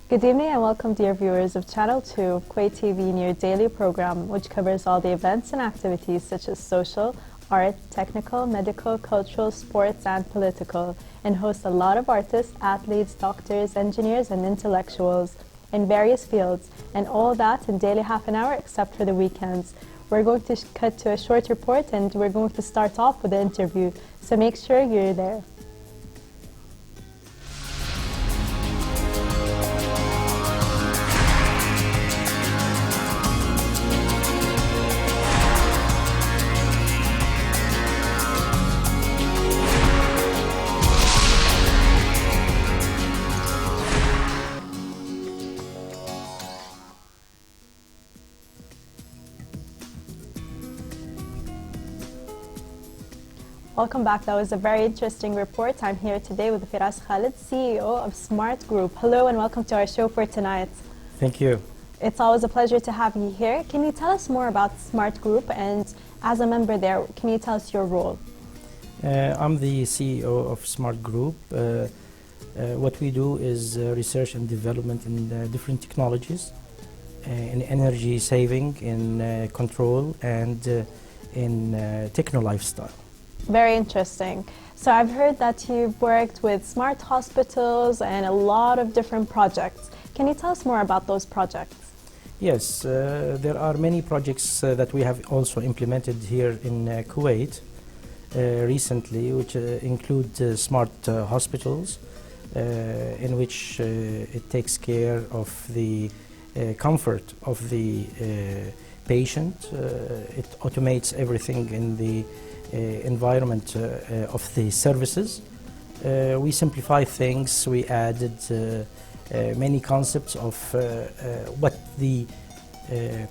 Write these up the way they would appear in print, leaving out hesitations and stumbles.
Good evening and welcome dear viewers of Channel 2 of Kuwait TV in your daily program, which covers all the events and activities such as social, art, technical, medical, cultural, sports and political, and hosts a lot of artists, athletes, doctors, engineers and intellectuals in various fields, and all that in daily half an hour except for the weekends. We're going to cut to a short report and we're going to start off with the interview, so make sure you're there. Welcome back. That was a very interesting report. I'm here today with Firas Khalid, CEO of Smart Group. Hello and welcome to our show for tonight. Thank you. It's always a pleasure to have you here. Can you tell us more about Smart Group, and as a member there, can you tell us your role? I'm the CEO of Smart Group. What we do is research and development in different technologies, in energy saving, in control, and in techno-lifestyle. Very interesting. So I've heard that you've worked with smart hospitals and a lot of different projects. Can you tell us more about those projects? Yes, there are many projects that we have also implemented here in Kuwait recently, which include smart hospitals, in which it takes care of the comfort of the patient. It automates everything in the environment of the services. We simplify things. We added many concepts of what the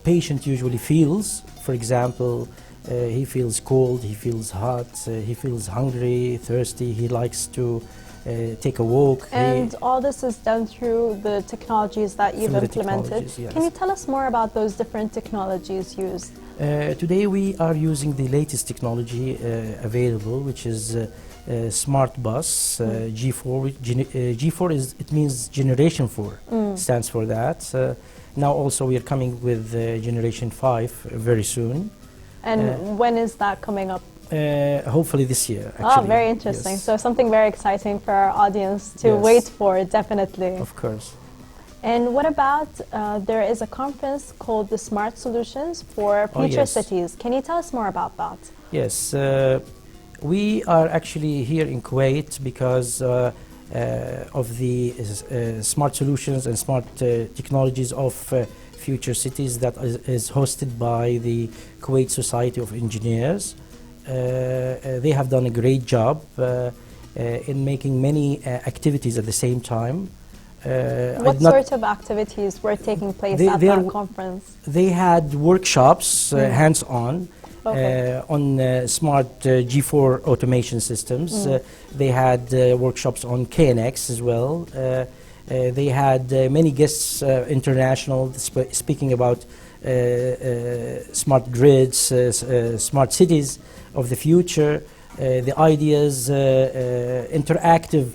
patient usually feels. For example, he feels cold, he feels hot, he feels hungry, thirsty, he likes to take a walk. And all this is done through the technologies that you've implemented. Yes. Can you tell us more about those different technologies used? Today we are using the latest technology available, which is Smart Bus G4. G4 it means Generation 4, stands for that. Now also we are coming with Generation 5 very soon. And when is that coming up? Hopefully this year, actually. Oh, very interesting. Yes. So something very exciting for our audience to wait for, definitely. Of course. And what about, there is a conference called the Smart Solutions for Future Cities. Can you tell us more about that? Yes, we are actually here in Kuwait because of the smart solutions and smart technologies of future cities that is hosted by the Kuwait Society of Engineers. They have done a great job in making many activities at the same time. What sort of activities were taking place at that conference? They had workshops, hands-on, on smart G4 automation systems. They had workshops on KNX as well. They had many guests, international, speaking about smart grids, smart cities of the future, the ideas, interactive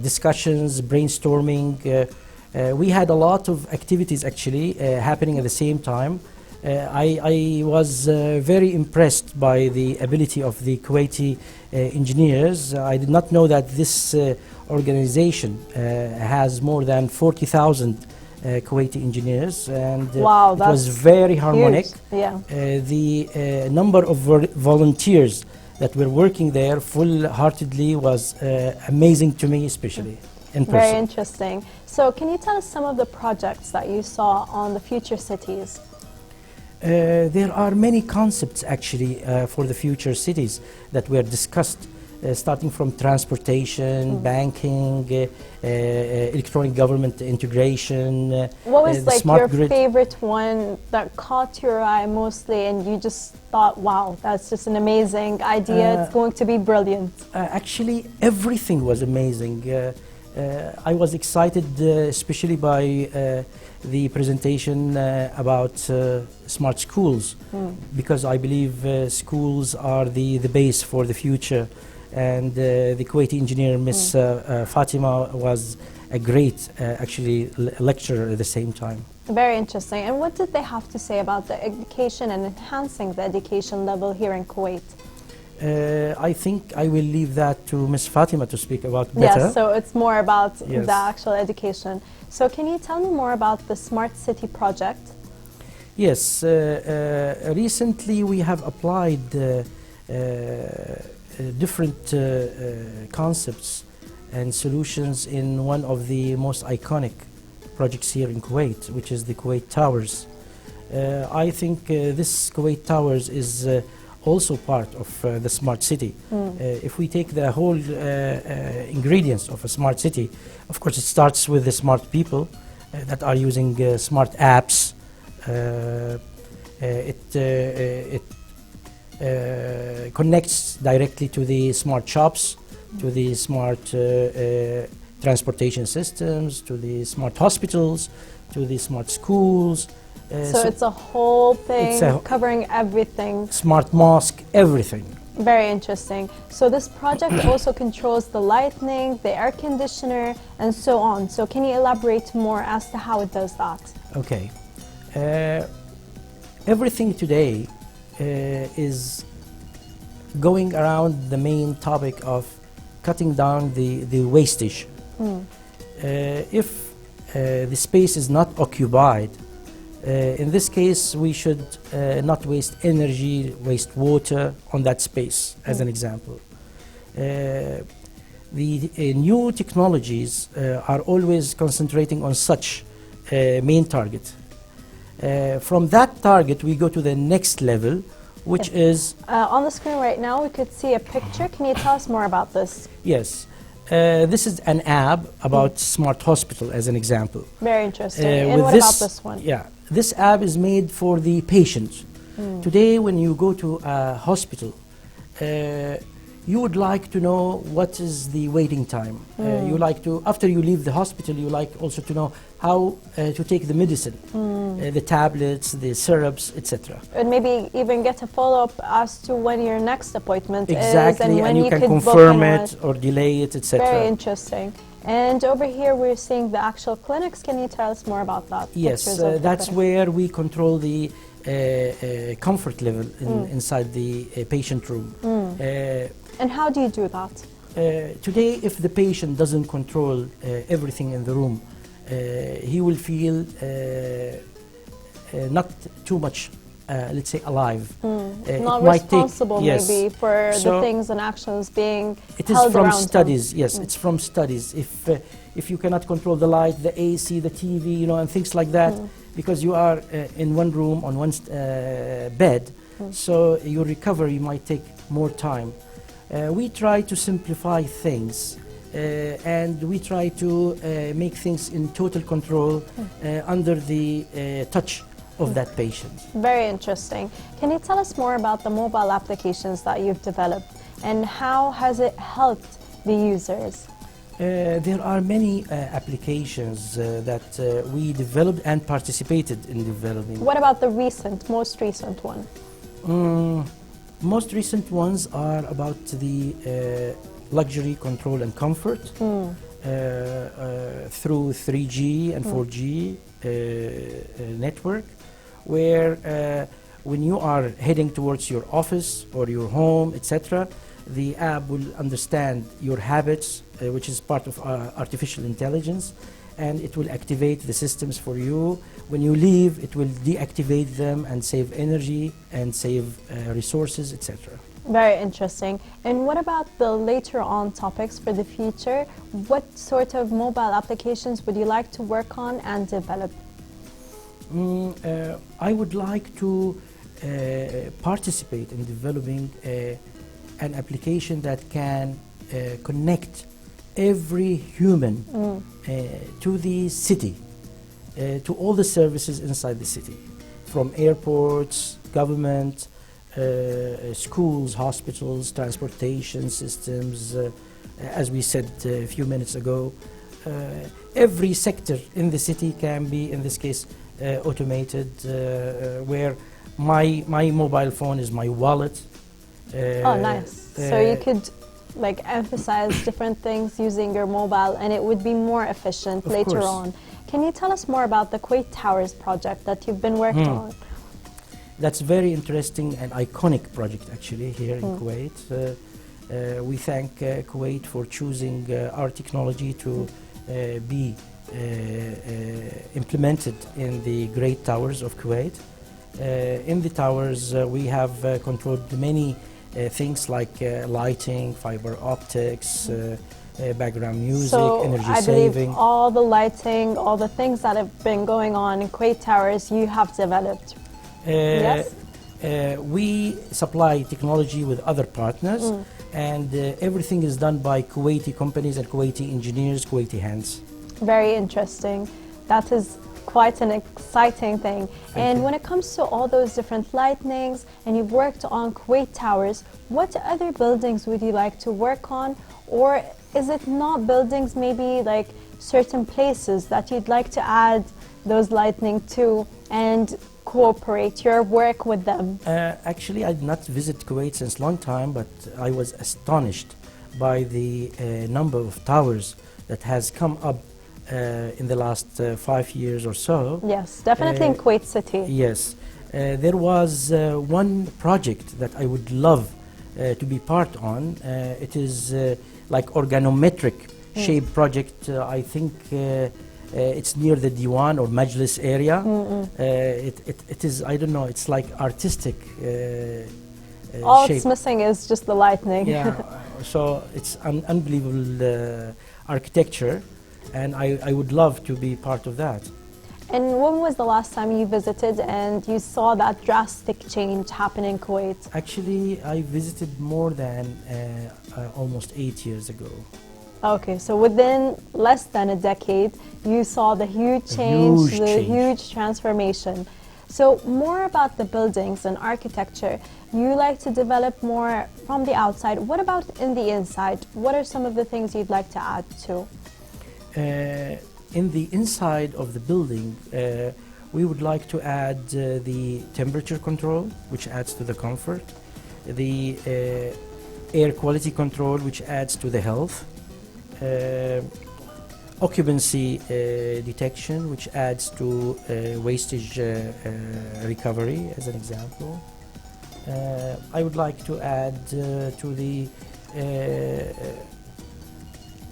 discussions, brainstorming. We had a lot of activities actually happening at the same time. I was very impressed by the ability of the Kuwaiti engineers. I did not know that this organization has more than 40,000 Kuwaiti engineers, and wow, it was very harmonic. Yeah. The number of volunteers that were working there full-heartedly was amazing to me, especially in person. Very interesting. So can you tell us some of the projects that you saw on the future cities? There are many concepts actually for the future cities that were discussed, starting from transportation, banking, electronic government integration. What was like your grid. favorite one that caught your eye mostly and you just thought, wow, that's just an amazing idea, it's going to be brilliant? Actually, everything was amazing. I was excited especially by the presentation about smart schools, because I believe schools are the base for the future. And the Kuwaiti engineer, Miss Fatima, was a great actually lecture at the same time. Very interesting. And what did they have to say about the education and enhancing the education level here in Kuwait? I think I will leave that to Ms. Fatima to speak about better. Yes, so it's more about Yes. the actual education. So can you tell me more about the Smart City project? Yes, recently we have applied different concepts and solutions in one of the most iconic projects here in Kuwait, which is the Kuwait Towers. I think this Kuwait Towers is also part of the smart city. If we take the whole ingredients of a smart city, of course it starts with the smart people that are using smart apps. It connects directly to the smart shops, to the smart transportation systems, to the smart hospitals, to the smart schools. So it's a whole thing covering everything. Smart mosque, everything. Very interesting. So this project also controls the lighting, the air conditioner, and so on. So can you elaborate more as to how it does that? Okay. Everything today is going around the main topic of cutting down the wastage. If the space is not occupied, in this case we should not waste energy, waste water on that space, as an example. The new technologies are always concentrating on such main target. From that target we go to the next level, which is... on the screen right now we could see a picture. Can you tell us more about this? Yes. This is an app about smart hospital, as an example. Very interesting. And what about this one? Yeah, this app is made for the patient. Today, when you go to a hospital, you would like to know what is the waiting time. You like to, after you leave the hospital, you like also to know how to take the medicine, the tablets, the syrups, etc. And maybe even get a follow-up as to when your next appointment Exactly, is and when and you can could confirm book it or delay it, etc. Very interesting. And over here we're seeing the actual clinics. Can you tell us more about that? Yes, that's where we control the comfort level inside the patient room. And how do you do that? Today, if the patient doesn't control everything in the room, he will feel not too much, let's say, alive. Not responsible, maybe, for the things and actions being it is held from around studies. him. Yes, it's from studies. If you cannot control the light, the AC, the TV, you know, and things like that, because you are in one room on one bed, so your recovery might take more time. We try to simplify things, and we try to make things in total control under the touch of that patient. Very interesting. Can you tell us more about the mobile applications that you've developed and how has it helped the users? There are many applications that we developed and participated in developing. What about the most recent one? Most recent ones are about the luxury, control and comfort through 3G and 4G network, where when you are heading towards your office or your home, etc., the app will understand your habits, which is part of artificial intelligence, and it will activate the systems for you. When you leave, it will deactivate them and save energy and save resources, etc. Very interesting. And what about the later on topics for the future? What sort of mobile applications would you like to work on and develop? I would like to participate in developing an application that can connect every human to the city, to all the services inside the city, from airports, government, schools, hospitals, transportation systems, as we said a few minutes ago. Every sector in the city can be, in this case, automated, where my mobile phone is my wallet. Oh, nice. So you could like emphasize different things using your mobile, and it would be more efficient later on. Can you tell us more about the Kuwait Towers project that you've been working on? That's a very interesting and iconic project actually here in Kuwait. We thank Kuwait for choosing our technology to be implemented in the Great Towers of Kuwait. In the towers we have controlled many things like lighting, fiber optics, background music, energy I saving. believe all the lighting, all the things that have been going on in Kuwait Towers you have developed. Yes? We supply technology with other partners, and everything is done by Kuwaiti companies and Kuwaiti engineers, Kuwaiti hands. Very interesting. That is quite an exciting thing. And when it comes to all those different lightnings, and you've worked on Kuwait Towers, what other buildings would you like to work on? Or is it not buildings, maybe like certain places that you'd like to add those lightning to and cooperate your work with them? Actually, I did not visit Kuwait since a long time, but I was astonished by the number of towers that has come up in the last 5 years or so. Yes, definitely in Kuwait City. Yes. There was one project that I would love to be part on. It is like organometric shape project. I think it's near the Diwan or Majlis area. It is, I don't know, it's like artistic All shape. it's missing is just the lightning. Yeah, so it's an unbelievable architecture, and I would love to be part of that. And when was the last time you visited and you saw that drastic change happen in Kuwait? Actually, I visited more than almost 8 years ago. Okay, so within less than a decade, you saw the huge change, huge transformation. So more about the buildings and architecture. You like to develop more from the outside. What about in the inside? What are some of the things you'd like to add to? In the inside of the building, we would like to add the temperature control, which adds to the comfort, the air quality control, which adds to the health, occupancy detection, which adds to wastage recovery, as an example. I would like to add to the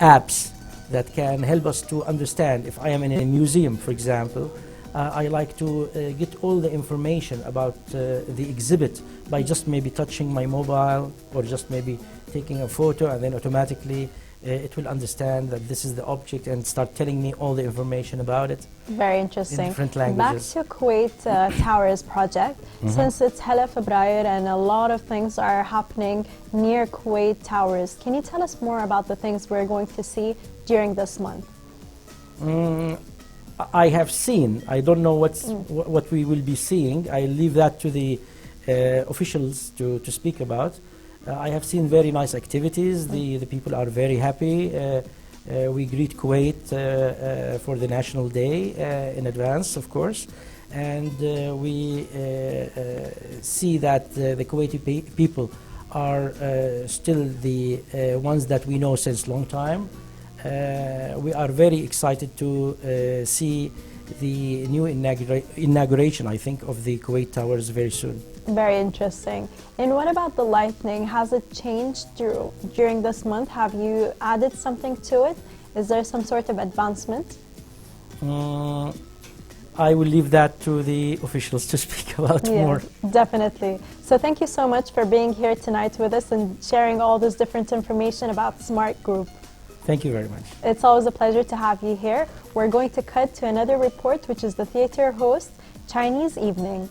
apps that can help us to understand. If I am in a museum, for example, I like to get all the information about the exhibit by just maybe touching my mobile or just maybe taking a photo, and then automatically it will understand that this is the object and start telling me all the information about it. Very interesting. In different languages. Back to Kuwait Towers project. Since it's Hala Kuwait and a lot of things are happening near Kuwait Towers, can you tell us more about the things we're going to see during this month? I have seen. I don't know what we will be seeing. I leave that to the officials to speak about. I have seen very nice activities. The people are very happy. We greet Kuwait for the National Day in advance, of course. And we see that the Kuwaiti people are still the ones that we know since long time. We are very excited to see the new inauguration, I think, of the Kuwait Towers very soon. Very interesting. And what about the lightning? Has it changed during this month? Have you added something to it? Is there some sort of advancement? I will leave that to the officials to speak about more. Definitely. So thank you so much for being here tonight with us and sharing all this different information about Smart Group. Thank you very much. It's always a pleasure to have you here. We're going to cut to another report, which is the theater host, Chinese Evening.